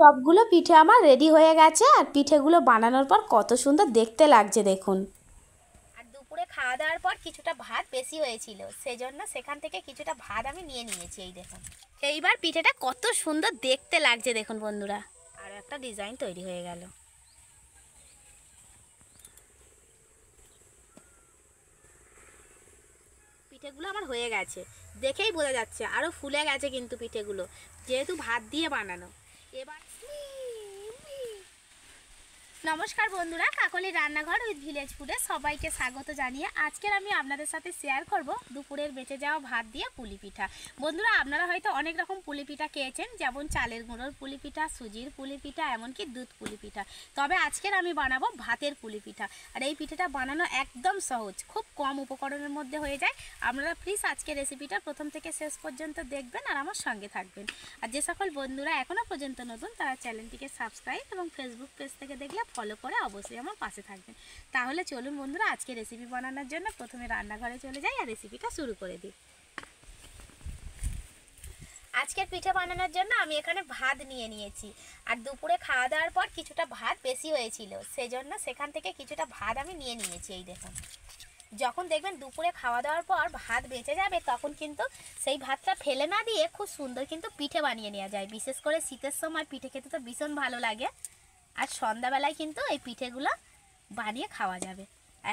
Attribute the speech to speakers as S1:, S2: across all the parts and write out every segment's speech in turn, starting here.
S1: সবগুলো পিঠে আমার রেডি হয়ে গেছে। আর পিঠেগুলো বানানোর পর কত সুন্দর দেখতে লাগছে দেখুন। আর দুপুরে খাওয়া দাওয়ার পর কিছুটা ভাত বেশি হয়েছিল, সেজন্য সেখান থেকে কিছুটা ভাত আমি নিয়ে নিয়েছি। এই দেখুন, এইবার পিঠেটা কত সুন্দর দেখতে লাগছে দেখুন বন্ধুরা। আর একটা ডিজাইন তৈরি হয়ে গেল। পিঠেগুলো আমার হয়ে গেছে, দেখেই বোঝা যাচ্ছে আরও ফুলে গেছে কিন্তু পিঠেগুলো, যেহেতু ভাত দিয়ে বানানো। এবার নমস্কার বন্ধুরা, কাকলির রান্নাঘর উইথ ভিলেজ ফুডে সবাইকে স্বাগত জানিয়ে আজকের আমি আপনাদের সাথে শেয়ার করব দুপুরের বেঁচে যাওয়া ভাত দিয়ে পুলি পিঠা। বন্ধুরা, আপনারা হয়তো অনেক রকম পুলি পিঠা খেয়েছেন, যেমন চালের গুঁড়োর পুলি পিঠা, সুজির পুলি পিঠা, এমনকি দুধ পুলি পিঠা। তবে আজকের আমি বানাবো ভাতের পুলি পিঠা। আর এই পিঠাটা বানানো একদম সহজ, খুব কম উপকরণের মধ্যে হয়ে যায়। আপনারা প্লিজ আজকের রেসিপিটা প্রথম থেকে শেষ পর্যন্ত দেখবেন আর আমার সঙ্গে থাকবেন। আর যে সকল বন্ধুরা এখনও পর্যন্ত নতুন, তারা চ্যানেলটিকে সাবস্ক্রাইব এবং ফেসবুক পেজ থেকে দেখলে ফলো করে অবশ্যই আমার পাশে থাকবেন। তাহলে চলুন বন্ধুরা, আজকে রেসিপি বানানোর জন্য প্রথমে রান্নাঘরে চলে যাই আর রেসিপিটা শুরু করে দিই। আজকের পিঠা বানানোর জন্য আমি এখানে ভাত নিয়ে নিয়েছি। আর দুপুরে খাওয়া দাওয়ার পর কিছুটা ভাত বেশি হয়েছিল, সেজন্য সেখান থেকে কিছুটা ভাত আমি নিয়ে নিয়েছি। এই দেখুন, যখন দেখবেন দুপুরে খাওয়া দাওয়ার পর ভাত বেঁচে যাবে, তখন কিন্তু সেই ভাতটা ফেলে না দিয়ে খুব সুন্দর কিন্তু পিঠে বানিয়ে নেওয়া যায়। বিশেষ করে শীতের সময় পিঠে খেতে তো ভীষণ ভালো লাগে। আর সন্ধ্যাবেলায় কিন্তু এই পিঠেগুলো বানিয়ে খাওয়া যাবে।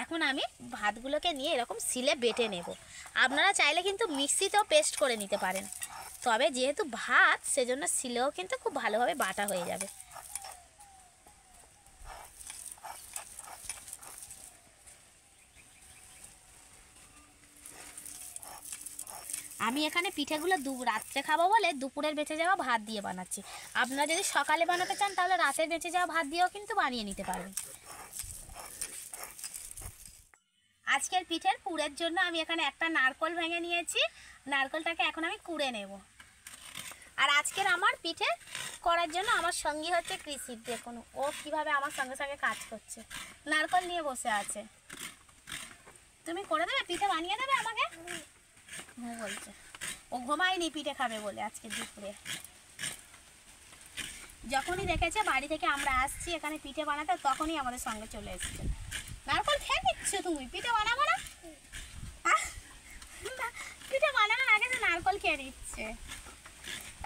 S1: এখন আমি ভাতগুলোকে নিয়ে এরকম শিলে বেটে নেব। আপনারা চাইলে কিন্তু মিক্সিতেও পেস্ট করে নিতে পারেন, তবে যেহেতু ভাত সেজন্য শিলেও কিন্তু খুব ভালোভাবে বাটা হয়ে যাবে। আমি এখানে পিঠেগুলো রাত্রে খাবো বলে দুপুরের বেঁচে যাওয়া ভাত দিয়ে বানাচ্ছি। আপনারা যদি সকালে বানাতে চান তাহলে রাতের বেঁচে যাওয়া ভাত দিয়েও কিন্তু বানিয়ে নিতে পারবেন। আজকের পিঠের পুরের জন্য আমি এখানে একটা নারকোল ভেঙে নিয়েছি। নারকোলটাকে এখন আমি কুড়ে নেব। আর আজকের আমার পিঠে করার জন্য আমার সঙ্গী হচ্ছে কৃষি। দেখুন ও কিভাবে আমার সঙ্গে সঙ্গে কাজ করছে, নারকোল নিয়ে বসে আছে। তুমি করে দেবে, পিঠে বানিয়ে দেবে আমাকে? বলছে ও ঘুমায়নি পিঠে খাবে বলে আজকে দুপুরে। যখনই দেখেছে বাড়ি থেকে আমরা আসছি এখানে পিঠে বানাতে, তখনই আমাদের সঙ্গে চলে এসেছে। নারকল খেয়ে নিচ্ছ তুমি, পিঠে বানাবো না? পিঠে বানানোর আগে যে নারকল খেয়ে নিচ্ছে।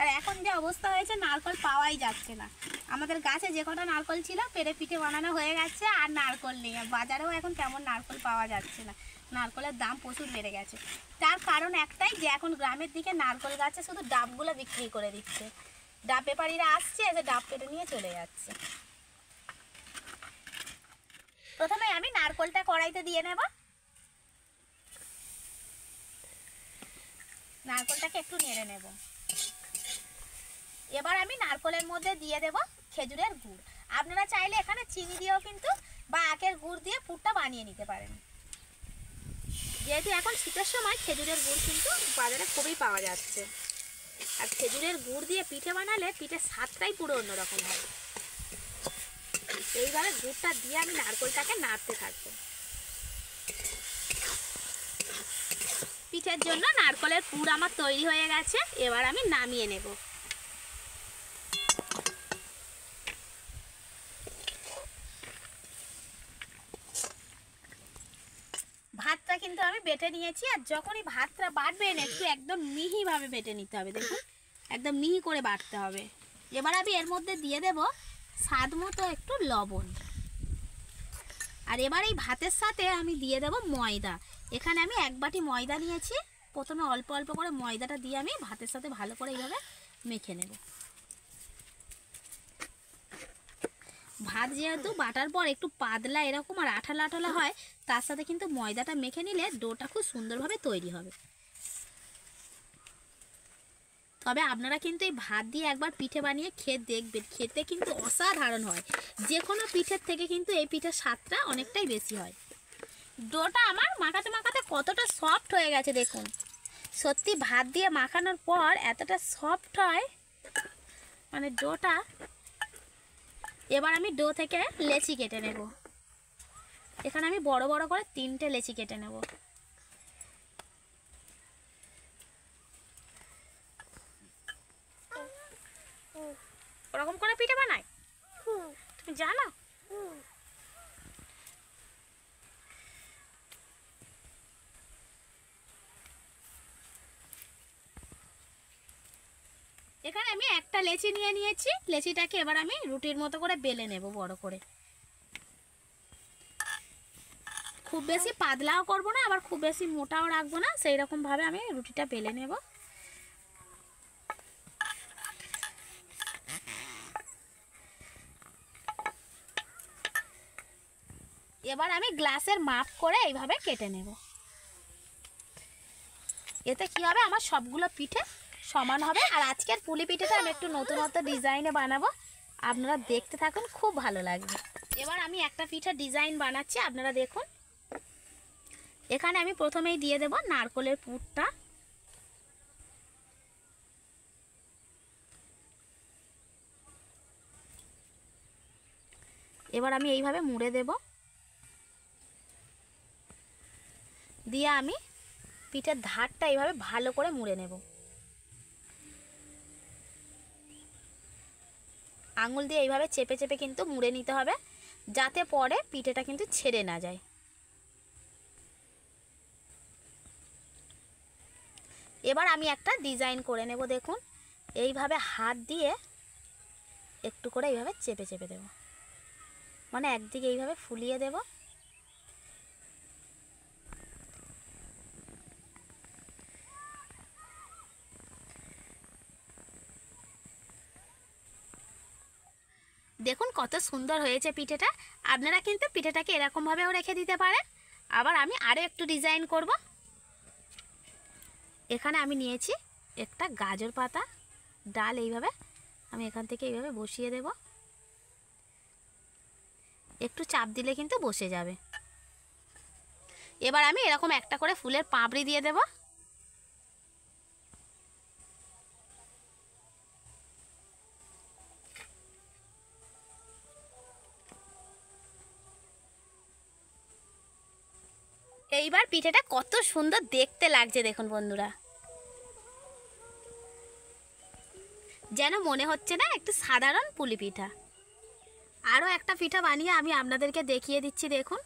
S1: আর এখন যে অবস্থা হয়েছে, নারকল পাওয়াই যাচ্ছে না। আমাদের গাছে যে কটা নারকল ছিল পেরে পিঠে বানানো হয়ে গেছে, আর নারকল নেই। বাজারেও এখন তেমন নারকল পাওয়া যাচ্ছে না। নারকলের দাম প্রচুর বেড়ে গেছে। তার কারণ একটাই, যে এখন গ্রামের দিকে নারকল গাছে শুধু ডাবগুলো বিক্রি করে দিচ্ছে। ডাব ব্যাপারীরা আসছে, এসে ডাব কেটে নিয়ে চলে যাচ্ছে। প্রথমে আমি নারকলটা কড়াইতে দিয়ে নেব। নারকলটাকে একটু নেড়ে নেব। এবার আমি নারকলের মধ্যে দিয়ে দেব খেজুরের গুড়। আপনারা চাইলে এখানে চিনি দিয়েও কিন্তু বা আখের গুড় দিয়ে পুরটা বানিয়ে নিতে পারেন। যেহেতু এখন শীতের সময় খেজুরের গুড় কিন্তু বাজারে খুবই পাওয়া যাচ্ছে। আর খেজুরের গুড় দিয়ে পিঠে বানালে পিঠের স্বাদটাই পুরো অন্যরকম হবে। এইবারে গুড়টা দিয়ে আমি নারকলটাকে নাড়তে থাকবো। পিঠের জন্য নারকলের পুর আমার তৈরি হয়ে গেছে, এবার আমি নামিয়ে নেব। ভাতটা কিন্তু আমি বেটে নিয়েছি। আর যখনই ভাতটা বাটবেন একটু একদম মিহিভাবে বেটে নিতে হবে। দেখুন একদম মিহি করে বাটতে হবে। এবার আমি এর মধ্যে দিয়ে দেব স্বাদ মতো একটু লবণ। আর এবার এই ভাতের সাথে আমি দিয়ে দেব ময়দা। এখানে আমি 1 বাটি ময়দা নিয়েছি। প্রথমে অল্প অল্প করে ময়দাটা দিয়ে আমি ভাতের সাথে ভালো করে এইভাবে মেখে নেব। ভাত যেহেতু বাটার পর একটু পাতলা এরকম আর আঠালা আঠালা হয়, তার সাথে কিন্তু ময়দাটা মেখে নিলে ডোটা খুব সুন্দরভাবে তৈরি হবে। তবে আপনারা কিন্তু এই ভাত দিয়ে একবার পিঠে বানিয়ে খেয়ে দেখবেন, খেতে কিন্তু অসাধারণ হয়। যে কোনো পিঠের থেকে কিন্তু এই পিঠের স্বাদটা অনেকটাই বেশি হয়। ডোটা আমার মাখাতে মাখাতে কতটা সফট হয়ে গেছে দেখুন। সত্যি ভাত দিয়ে মাখানোর পর এতটা সফট হয় মানে ডোটা। এবার আমি ডো থেকে লেচি কেটে নেব। এখানে আমি বড় বড় করে 3টে লেচি কেটে নেব। ওরকম করে পিঠে বানায়? তুমি জানো? এখানে আমি একটা লেচি নিয়ে নিয়েছি। লেচিটাকে এবার আমি রুটির মতো করে বেলে নেব বড় করে। খুব বেশি পাতলাও করব না, আবার খুব বেশি মোটাও রাখবো না, সেই রকম ভাবে আমি রুটিটা বেলে নেব। এবার আমি গ্লাসের মাপ করে এইভাবে কেটে নেব। এতে কি হবে, আমার সবগুলো পিঠে সমান হবে। আর আজকের পুলি পিঠেটা আমি একটু নতুনত্ব ডিজাইনে বানাবো, আপনারা দেখতে থাকুন, খুব ভালো লাগবে। এবার আমি একটা পিঠে ডিজাইন বানাচ্ছি, আপনারা দেখুন। এখানে আমি প্রথমেই দিয়ে দেব নারকেলের পুরটা। এবার আমি এইভাবে মুড়ে দেব, দিয়ে আমি পিঠের ধারটা এইভাবে ভালো করে মুড়ে নেব। আঙুল দিয়ে এইভাবে চেপে চেপে কিন্তু মুড়ে নিতে হবে, যাতে পরে পিঠেটা কিন্তু ছেড়ে না যায়। এবার আমি একটা ডিজাইন করে নেব। দেখুন, এইভাবে হাত দিয়ে একটু করে এইভাবে চেপে চেপে দেব, মানে একদিকে এইভাবে ফুলিয়ে দেব। দেখুন কত সুন্দর হয়েছে পিঠেটা। আপনারা কিন্তু পিঠেটাকে এরকমভাবেও রেখে দিতে পারেন। আবার আমি আরও একটু ডিজাইন করব। এখানে আমি নিয়েছি একটা গাজর পাতা ডাল, এইভাবে আমি এখান থেকে এইভাবে বসিয়ে দেব। একটু চাপ দিলে কিন্তু বসে যাবে। এবার আমি এরকম একটা করে ফুলের পাপড়ি দিয়ে দেব। এইবার পিঠেটা কত সুন্দর দেখতে লাগছে দেখুন বন্ধুরা, যেন মনে হচ্ছে না একটু সাধারণ পুলি পিঠা। আরও একটা পিঠা বানিয়ে আমি আপনাদেরকে দেখিয়ে দিচ্ছি, দেখুন।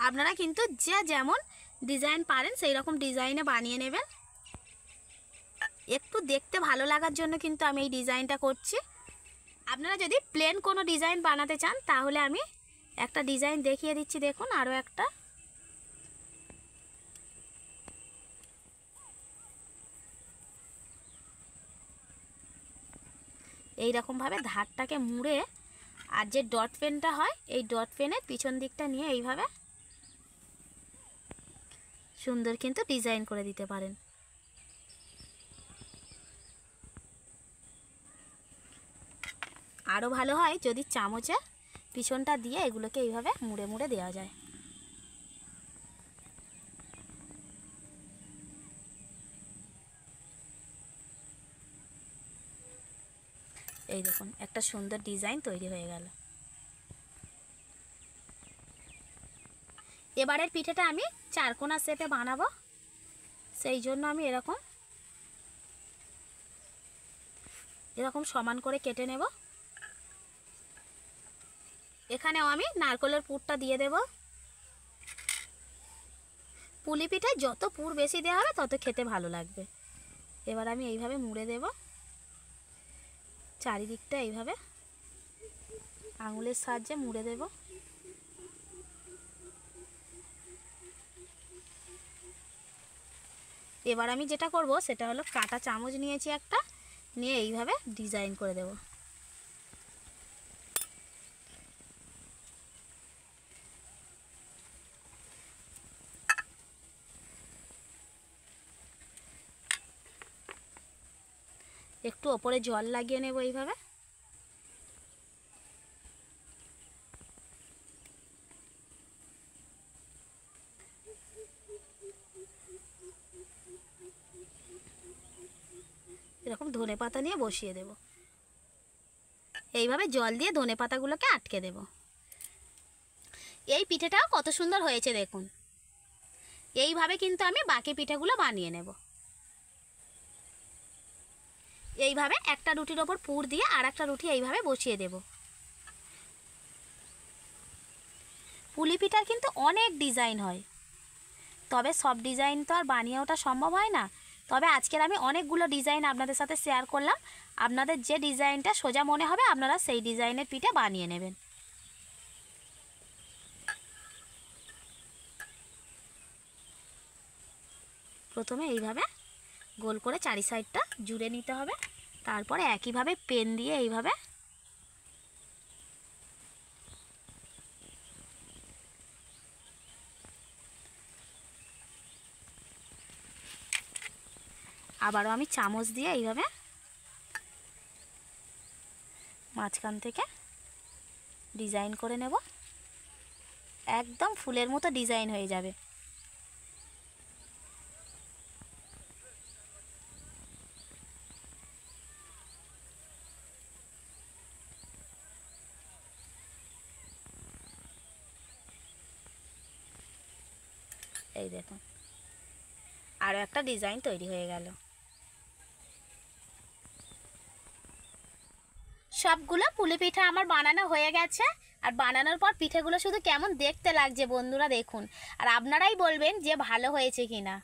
S1: আপনারা কিন্তু যে যেমন ডিজাইন পারেন সেই রকম ডিজাইনে বানিয়ে নেবেন। একটু দেখতে ভালো লাগার জন্য কিন্তু আমি এই ডিজাইনটা করছি। আপনারা যদি প্লেন কোনো ডিজাইন বানাতে চান তাহলে আমি একটা ডিজাইন দেখিয়ে দিচ্ছি, দেখুন। আরও একটা, এই রকমভাবে ধারটাকে মুড়ে, আর যে ডট পেনটা হয় এই ডট পেনের পিছন দিকটা নিয়ে এইভাবে সুন্দর কিন্তু ডিজাইন করে দিতে পারেন। আরও ভালো হয় যদি চামচে পিছনটা দিয়ে এগুলোকে এইভাবে মুড়ে মুড়ে দেওয়া যায়। এই দেখুন একটা সুন্দর ডিজাইন তৈরি হয়ে গেল। এবারের পিঠেটা আমি চারকোনা শেপে বানাবো, সেই জন্য আমি এরকম সমান করে কেটে নেব। এখানেও আমি নারকেলের পুরটা দিয়ে দেব। পুলি পিঠায় যত পুর বেশি দেওয়া হবে তত খেতে ভালো লাগবে। এবার আমি এইভাবে মুড়ে দেব, চারিদিকটা এইভাবে আঙুলের সাহায্যে মুড়ে দেব। এবার আমি যেটা করব সেটা হলো কাঁটা চামচ নিয়েছি একটা, নিয়ে এইভাবে ডিজাইন করে দেব। একটু ওপরে জল লাগিয়ে নেব এইভাবে। এরকম ধনেপাতা নিয়ে বসিয়ে দেব। এইভাবে জল দিয়ে ধনেপাতাগুলোকে আটকে দেব। এই পিঠেটাও কত সুন্দর হয়েছে দেখুন। এইভাবে কিন্তু আমি বাকি পিঠেগুলো বানিয়ে নেব। এইভাবে একটা রুটির ওপর পুর দিয়ে আর একটা রুটি এইভাবে বসিয়ে দেব। পুলি পিঠার কিন্তু অনেক ডিজাইন হয়, তবে সব ডিজাইন তো আর বানিয়ে ওঠা সম্ভব হয় না। তবে আজকের আমি অনেকগুলো ডিজাইন আপনাদের সাথে শেয়ার করলাম। আপনাদের যে ডিজাইনটা সোজা মনে হবে আপনারা সেই ডিজাইনের পিঠে বানিয়ে নেবেন। প্রথমে এইভাবে গোল করে চারি সাইডটা জুড়ে নিতে হবে, তারপরে একইভাবে পেন দিয়ে এইভাবে আবারও আমি চামচ দিয়ে এইভাবে মাঝখান থেকে ডিজাইন করে নেব। একদম ফুলের মতো ডিজাইন হয়ে যাবে। এই দেখুন, আরও একটা ডিজাইন তৈরি হয়ে গেল। সবগুলো পুলি পিঠা আমার বানানো হয়ে গেছে। আর বানানোর পর পিঠেগুলো শুধু কেমন দেখতে লাগছে বন্ধুরা দেখুন, আর আপনারাই বলবেন যে ভালো হয়েছে কিনা।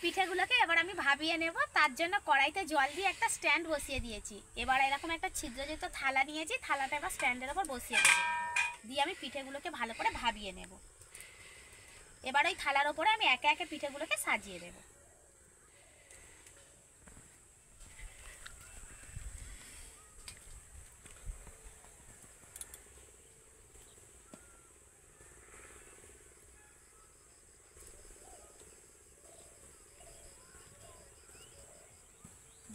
S1: পিঠেগুলোকে এবার আমি ভাবিয়ে নেব। তার জন্য কড়াইতে জল দিয়ে একটা স্ট্যান্ড বসিয়ে দিয়েছি। এবার এরকম একটা ছিদ্রযুক্ত থালা নিয়েছি, থালাটা এবার স্ট্যান্ডের ওপর বসিয়ে দেবো। দিয়ে আমি পিঠেগুলোকে ভালো করে ভাবিয়ে নেব। এবার ওই থালার ওপরে আমি একে একে পিঠেগুলোকে সাজিয়ে দেব।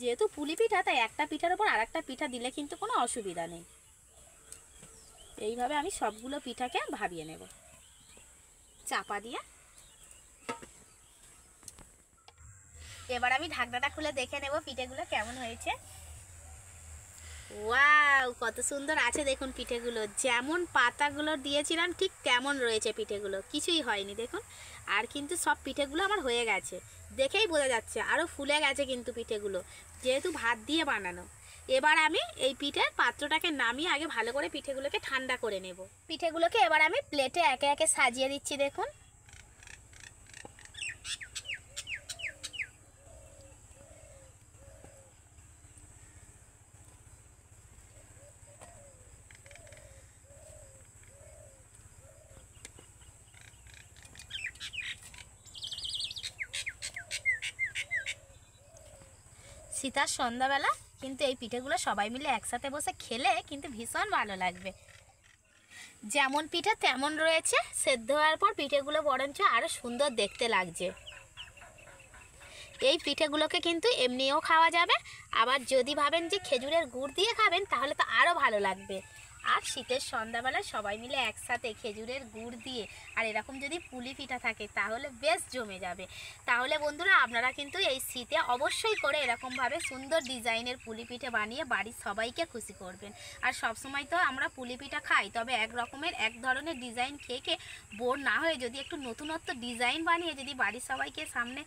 S1: যেহেতু পুলি পিঠা তাই একটা পিঠার ওপর আর একটা পিঠা দিলে কিন্তু কোনো অসুবিধা নেই। এইভাবে আমি সবগুলো পিঠাকে ভাবিয়ে নেব চাপা দিয়ে। এবার আমি ঢাকনাটা খুলে দেখে নেব পিঠেগুলো কেমন হয়েছে। ওয়াও, কত সুন্দর আছে দেখুন পিঠেগুলো। যেমন পাতাগুলো দিয়েছিলাম ঠিক তেমন রয়েছে পিঠেগুলো, কিছুই হয়নি দেখুন। আর কিন্তু সব পিঠেগুলো আমার হয়ে গেছে, দেখেই বোঝা যাচ্ছে আরও ফুলে গেছে কিন্তু পিঠেগুলো, যেহেতু ভাত দিয়ে বানানো। এবার আমি এই পিঠের পাত্রটাকে নামিয়ে আগে ভালো করে পিঠেগুলোকে ঠান্ডা করে নেব। পিঠেগুলোকে এবার আমি প্লেটে একে একে সাজিয়ে দিচ্ছি দেখুন। শীতার সন্ধ্যাবেলা কিন্তু এই পিঠেগুলো সবাই মিলে একসাথে বসে খেলে কিন্তু ভীষণ ভালো লাগবে। যেমন পিঠে তেমন রয়েছে, সেদ্ধ হওয়ার পর পিঠেগুলো বরঞ্চ আরও সুন্দর দেখতে লাগছে। এই পিঠেগুলোকে কিন্তু এমনিও খাওয়া যাবে, আবার যদি ভাবেন যে খেজুরের গুড় দিয়ে খাবেন তাহলে তো আরও ভালো লাগবে। আর শীতের সন্ধ্যাবেলায় সবাই মিলে একসাথে খেজুরের গুড় দিয়ে আর এরকম যদি পুলি পিঠা থাকে তাহলে বেশ জমে যাবে। তাহলে বন্ধুরা আপনারা কিন্তু এই শীতে অবশ্যই করে এরকমভাবে সুন্দর ডিজাইনের পুলি পিঠে বানিয়ে বাড়ির সবাইকে খুশি করবেন। আর সবসময় তো আমরা পুলি পিঠা খাই, তবে এক ধরনের ডিজাইন খেয়ে খেয়ে বোর না হয়ে যদি একটু নতুনত্ব ডিজাইন বানিয়ে যদি বাড়ির সবাইকে সামনে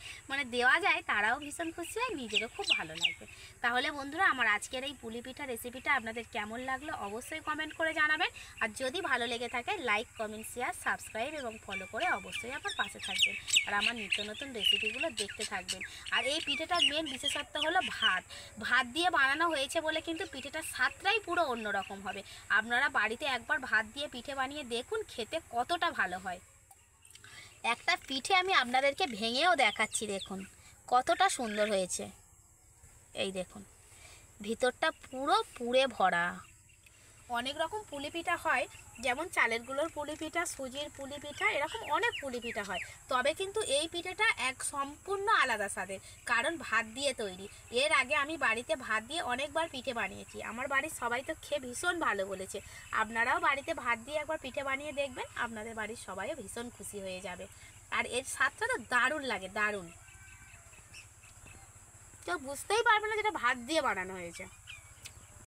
S1: দেওয়া যায় তারাও ভীষণ খুশি হয়, নিজেরও খুব ভালো লাগবে। তাহলে বন্ধুরা আমার আজকের এই পুলি পিঠা রেসিপিটা আপনাদের কেমন লাগলো অবশ্যই কমেন্ট করে জানাবেন। আর যদি ভালো লেগে থাকে লাইক, কমেন্ট, শেয়ার, সাবস্ক্রাইব এবং ফলো করে অবশ্যই আমার পাশে থাকবেন আর আমার নিত্য নতুন রেসিপিগুলো দেখতে থাকবেন। আর এই পিঠেটার মেন বিশেষত্ব হলো ভাত দিয়ে বানানো হয়েছে বলে কিন্তু পিঠেটার স্বাদটাই পুরো অন্যরকম হবে। আপনারা বাড়িতে একবার ভাত দিয়ে পিঠে বানিয়ে দেখুন, খেতে কতটা ভালো হয়। একটা পিঠে আমি আপনাদেরকে ভেঙেও দেখাচ্ছি, দেখুন কতটা সুন্দর হয়েছে। এই দেখুন, ভিতরটা পুরো পুড়ে ভরা। অনেক রকম পুলি পিঠা হয়, যেমন চালের গুঁড়োর পুলি পিঠা, সুজির পুলি পিঠা, এরকম অনেক পুলি পিঠা হয়। তবে কিন্তু এই পিঠাটা এক সম্পূর্ণ আলাদা স্বাদের, কারণ ভাত দিয়ে তৈরি। এর আগে আমি বাড়িতে ভাত দিয়ে অনেকবার পিঠে বানিয়েছি, আমার বাড়ির সবাই তো খেয়ে ভীষণ ভালো বলেছে। আপনারাও বাড়িতে ভাত দিয়ে একবার পিঠে বানিয়ে দেখবেন, আপনাদের বাড়ির সবাইও ভীষণ খুশি হয়ে যাবে। আর এর স্বাদটা তো দারুণ লাগে, দারুণ। কেউ বুঝতেই পারবে না যেটা ভাত দিয়ে বানানো হয়েছে।